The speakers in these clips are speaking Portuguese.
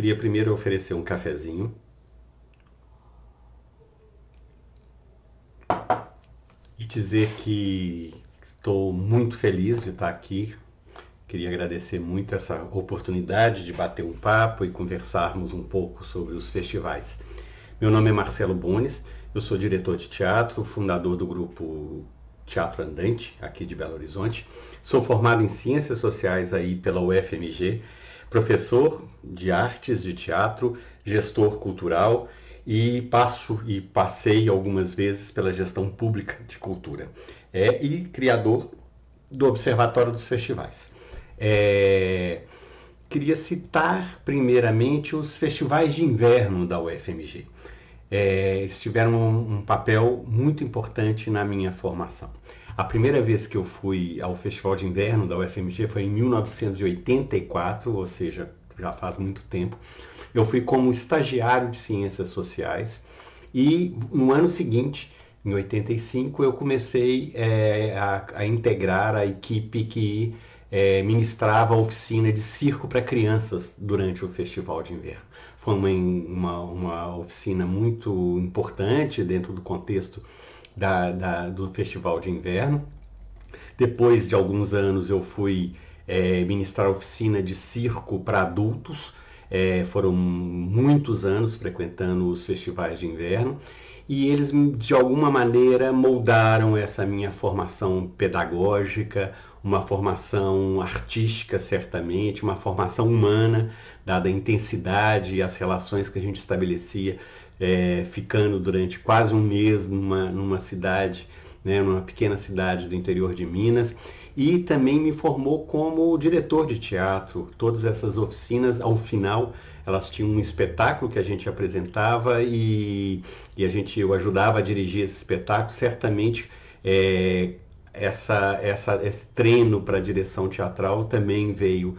queria primeiro oferecer um cafezinho e dizer que estou muito feliz de estar aqui. Queria agradecer muito essa oportunidade de bater um papo e conversarmos um pouco sobre os festivais. Meu nome é Marcelo Bones, eu sou diretor de teatro, fundador do grupo Teatro Andante, aqui de Belo Horizonte. Sou formado em Ciências Sociais aí pela UFMG, professor de artes de teatro, gestor cultural e passei algumas vezes pela gestão pública de cultura. E criador do Observatório dos Festivais. Queria citar primeiramente os festivais de inverno da UFMG. Eles tiveram um papel muito importante na minha formação. A primeira vez que eu fui ao Festival de Inverno da UFMG foi em 1984, ou seja, já faz muito tempo. Eu fui como estagiário de Ciências Sociais e no ano seguinte, em 85, eu comecei a integrar a equipe que ministrava a oficina de circo para crianças durante o Festival de Inverno. Foi uma oficina muito importante dentro do contexto do Festival de Inverno. Depois de alguns anos eu fui ministrar a oficina de circo para adultos. Foram muitos anos frequentando os festivais de inverno e eles de alguma maneira moldaram essa minha formação pedagógica, uma formação artística certamente, uma formação humana, dada a intensidade e as relações que a gente estabelecia ficando durante quase um mês numa cidade, numa pequena cidade do interior de Minas, e também me formou como diretor de teatro. Todas essas oficinas, ao final, elas tinham um espetáculo que a gente apresentava e eu ajudava a dirigir esse espetáculo. Certamente esse treino para a direção teatral também veio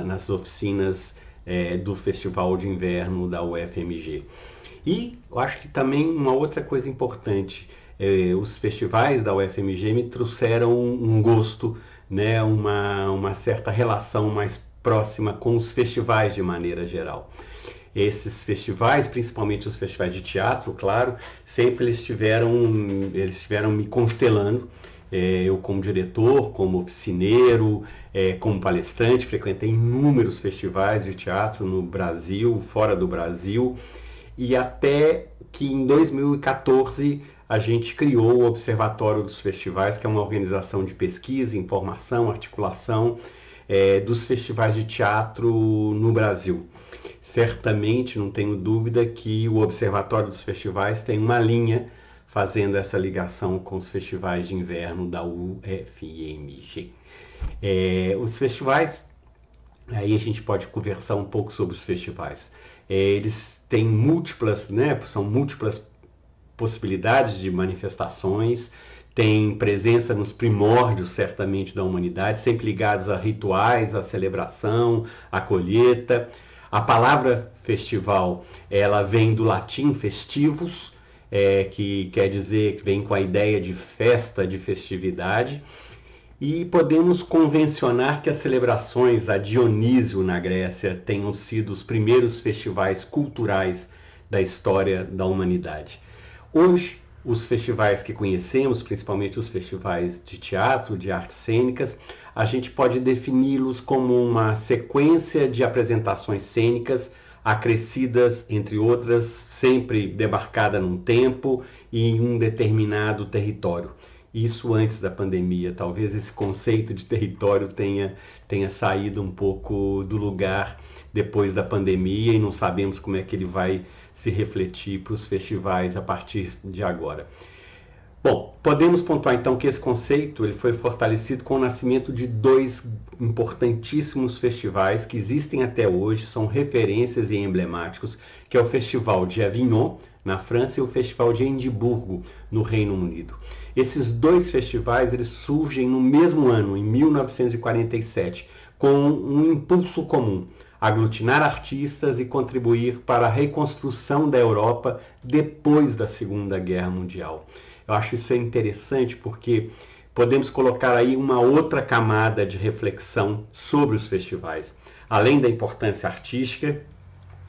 nas oficinas do Festival de Inverno da UFMG. E eu acho que também uma outra coisa importante, os festivais da UFMG me trouxeram um gosto, uma certa relação mais próxima com os festivais de maneira geral. Esses festivais, principalmente os festivais de teatro, claro, sempre eles estiveram me constelando. Eu como diretor, como oficineiro, como palestrante, frequentei inúmeros festivais de teatro no Brasil, fora do Brasil, e até que em 2014 a gente criou o Observatório dos Festivais, que é uma organização de pesquisa, informação, articulação dos festivais de teatro no Brasil. Certamente, não tenho dúvida que o Observatório dos Festivais tem uma linha fazendo essa ligação com os festivais de inverno da UFMG. Os festivais, aí a gente pode conversar um pouco sobre os festivais. Eles têm são múltiplas possibilidades de manifestações, têm presença nos primórdios, certamente, da humanidade, sempre ligados a rituais, a celebração, a colheita. A palavra festival, ela vem do latim festivus, que quer dizer, que vem com a ideia de festa, de festividade, e podemos convencionar que as celebrações a Dionísio na Grécia tenham sido os primeiros festivais culturais da história da humanidade. Hoje, os festivais que conhecemos, principalmente os festivais de teatro, de artes cênicas, a gente pode defini-los como uma sequência de apresentações cênicas acrescidas, entre outras, sempre demarcada num tempo e em um determinado território. Isso antes da pandemia. Talvez esse conceito de território tenha saído um pouco do lugar depois da pandemia e não sabemos como é que ele vai se refletir para os festivais a partir de agora. Bom, podemos pontuar então que esse conceito ele foi fortalecido com o nascimento de dois importantíssimos festivais que existem até hoje, são referências e emblemáticos, que é o Festival de Avignon, na França, e o Festival de Edimburgo, no Reino Unido. Esses dois festivais eles surgem no mesmo ano, em 1947, com um impulso comum: aglutinar artistas e contribuir para a reconstrução da Europa depois da Segunda Guerra Mundial. Eu acho isso interessante porque podemos colocar aí uma outra camada de reflexão sobre os festivais. Além da importância artística,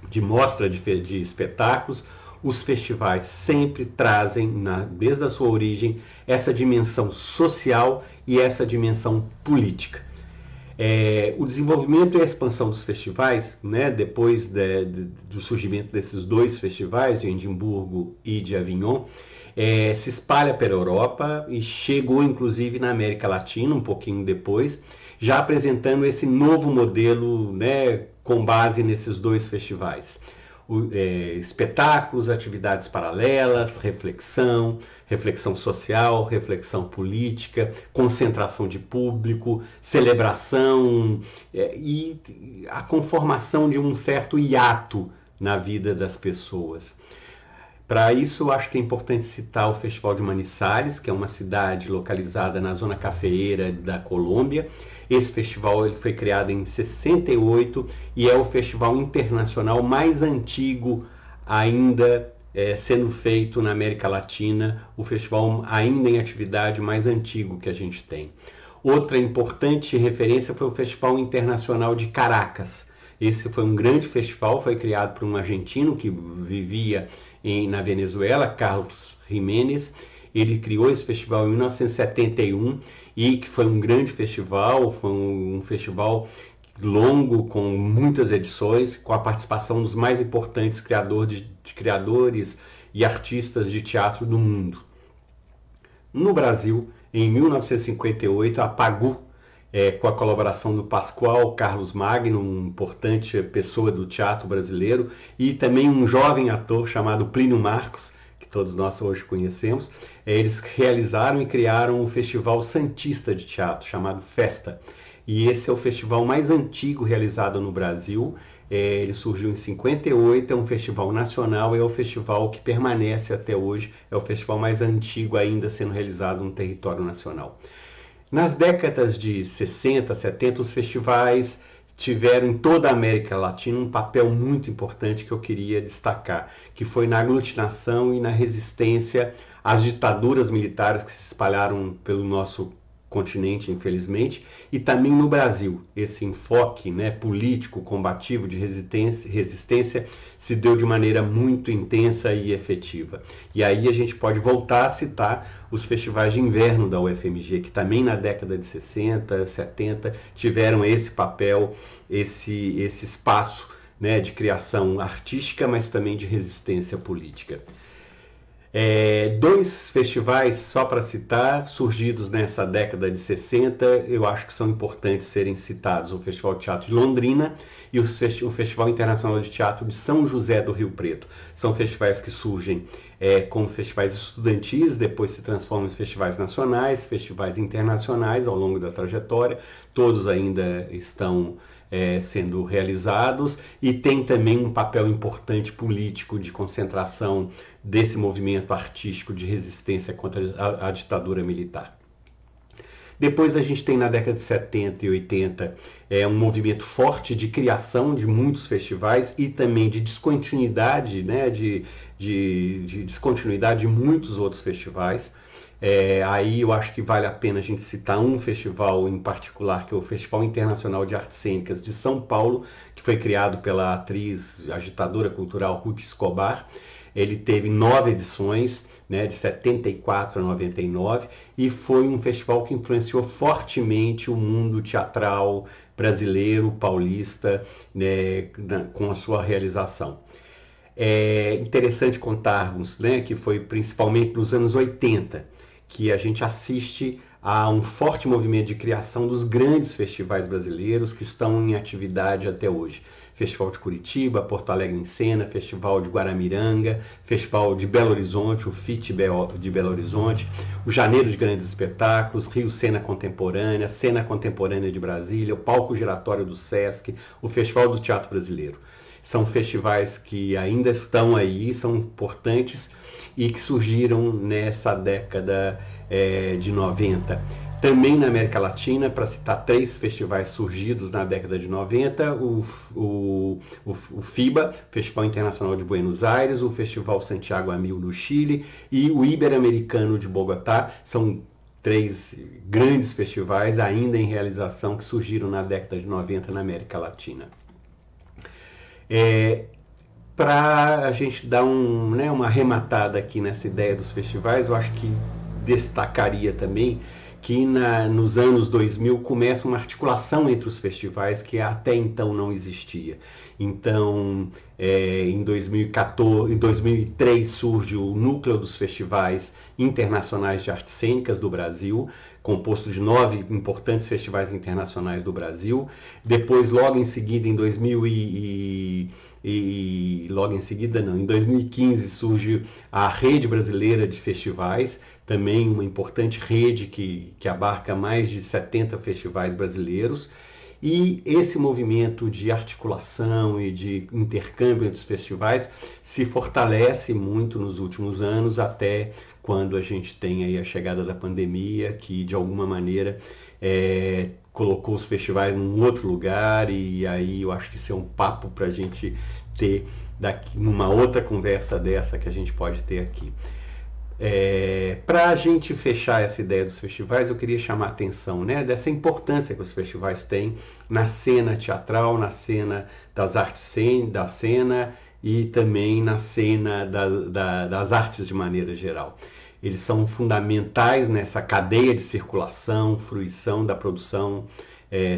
de mostra de espetáculos, os festivais sempre trazem, desde a sua origem, essa dimensão social e essa dimensão política. O desenvolvimento e a expansão dos festivais, né, depois do surgimento desses dois festivais, de Edimburgo e de Avignon, se espalha pela Europa e chegou inclusive na América Latina um pouquinho depois, já apresentando esse novo modelo, né, com base nesses dois festivais. Espetáculos, atividades paralelas, reflexão social, reflexão política, concentração de público, celebração e a conformação de um certo hiato na vida das pessoas. Para isso, eu acho que é importante citar o Festival de Manizales, que é uma cidade localizada na zona cafeeira da Colômbia. Esse festival ele foi criado em 68 e é o festival internacional mais antigo ainda sendo feito na América Latina, o festival ainda em atividade mais antigo que a gente tem. Outra importante referência foi o Festival Internacional de Caracas. Esse foi um grande festival, foi criado por um argentino que vivia na Venezuela, Carlos Jiménez. Ele criou esse festival em 1971 e que foi um grande festival, foi um festival longo, com muitas edições, com a participação dos mais importantes criadores e artistas de teatro do mundo. No Brasil, em 1958, a Pagu, com a colaboração do Pascoal Carlos Magno, uma importante pessoa do teatro brasileiro, e também um jovem ator chamado Plínio Marcos, que todos nós hoje conhecemos, eles realizaram e criaram um festival santista de teatro, chamado Festa. E esse é o festival mais antigo realizado no Brasil. Ele surgiu em 58, é um festival nacional, é o festival que permanece até hoje, é o festival mais antigo ainda sendo realizado no território nacional. Nas décadas de 60, 70, os festivais tiveram em toda a América Latina um papel muito importante que eu queria destacar, que foi na aglutinação e na resistência às ditaduras militares que se espalharam pelo nosso continente, infelizmente, e também no Brasil. Esse enfoque, né, político, combativo, de resistência se deu de maneira muito intensa e efetiva. E aí a gente pode voltar a citar os festivais de inverno da UFMG, que também na década de 60, 70 tiveram esse papel, esse espaço, né, de criação artística, mas também de resistência política. Dois festivais, só para citar, surgidos nessa década de 60, eu acho que são importantes serem citados: o Festival de Teatro de Londrina e o Festival Internacional de Teatro de São José do Rio Preto. São festivais que surgem como festivais estudantis, depois se transformam em festivais nacionais, festivais internacionais ao longo da trajetória, todos ainda estão sendo realizados, e tem também um papel importante político de concentração desse movimento artístico de resistência contra a ditadura militar. Depois a gente tem na década de 70 e 80 um movimento forte de criação de muitos festivais e também de descontinuidade, né, de descontinuidade de muitos outros festivais. Aí eu acho que vale a pena a gente citar um festival em particular, que é o Festival Internacional de Artes Cênicas de São Paulo, que foi criado pela atriz, agitadora cultural Ruth Escobar. Ele teve 9 edições, né, de 74 a 99, e foi um festival que influenciou fortemente o mundo teatral brasileiro, paulista, né, com a sua realização. É interessante contarmos, né, que foi principalmente nos anos 80 que a gente assiste a um forte movimento de criação dos grandes festivais brasileiros que estão em atividade até hoje. Festival de Curitiba, Porto Alegre em Cena, Festival de Guaramiranga, Festival de Belo Horizonte, o FIT de Belo Horizonte, o Janeiro de Grandes Espetáculos, Rio Cena Contemporânea de Brasília, o Palco Giratório do Sesc, o Festival do Teatro Brasileiro. São festivais que ainda estão aí, são importantes e que surgiram nessa década de 90. Também na América Latina, para citar 3 festivais surgidos na década de 90, o FIBA, Festival Internacional de Buenos Aires, o Festival Santiago a Mil do Chile e o Ibero-Americano de Bogotá. São 3 grandes festivais ainda em realização que surgiram na década de 90 na América Latina. Para a gente dar uma arrematada aqui nessa ideia dos festivais, eu acho que destacaria também que nos anos 2000 começa uma articulação entre os festivais que até então não existia. Então, em 2014, em 2003 surge o Núcleo dos Festivais Internacionais de Artes Cênicas do Brasil, composto de 9 importantes festivais internacionais do Brasil. Depois, logo em seguida, em 2015 surge a Rede Brasileira de Festivais, também uma importante rede que abarca mais de 70 festivais brasileiros. E esse movimento de articulação e de intercâmbio entre os festivais se fortalece muito nos últimos anos, até quando a gente tem aí a chegada da pandemia, que de alguma maneira colocou os festivais num outro lugar, e aí eu acho que isso é um papo para a gente ter numa outra conversa dessa que a gente pode ter aqui. Para a gente fechar essa ideia dos festivais, eu queria chamar a atenção, dessa importância que os festivais têm na cena teatral, na cena das artes da cena e também na cena das artes de maneira geral. Eles são fundamentais nessa cadeia de circulação, fruição da produção,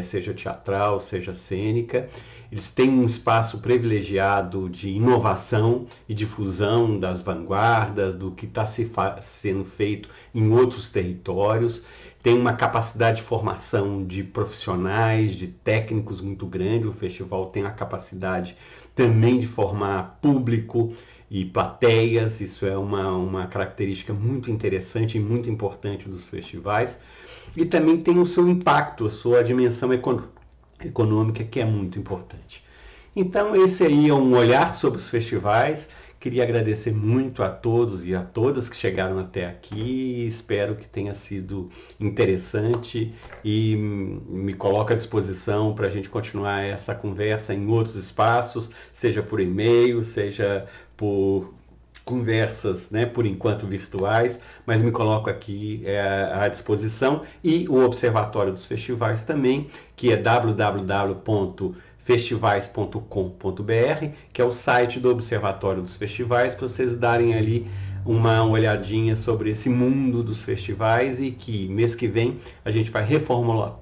seja teatral, seja cênica. Eles têm um espaço privilegiado de inovação e difusão das vanguardas, do que está sendo feito em outros territórios. Tem uma capacidade de formação de profissionais, de técnicos muito grande. O festival tem a capacidade também de formar público e plateias. Isso é uma característica muito interessante e muito importante dos festivais. E também tem o seu impacto, a sua dimensão econômica, que é muito importante. Então esse aí é um olhar sobre os festivais. Queria agradecer muito a todos e a todas que chegaram até aqui. Espero que tenha sido interessante e me coloco à disposição para a gente continuar essa conversa em outros espaços, seja por e-mail, seja por conversas, por enquanto virtuais, mas me coloco aqui à disposição. E o Observatório dos Festivais também, que é www.festivais.com.br, que é o site do Observatório dos Festivais, para vocês darem ali uma olhadinha sobre esse mundo dos festivais, e que mês que vem a gente vai reformular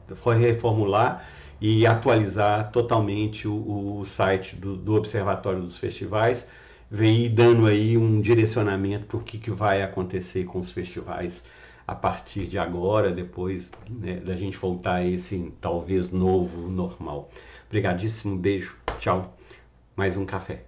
e atualizar totalmente o site do Observatório dos Festivais, vem dando aí um direcionamento para o que vai acontecer com os festivais a partir de agora, depois da gente voltar a esse talvez novo normal. Obrigadíssimo, beijo, tchau, mais um café.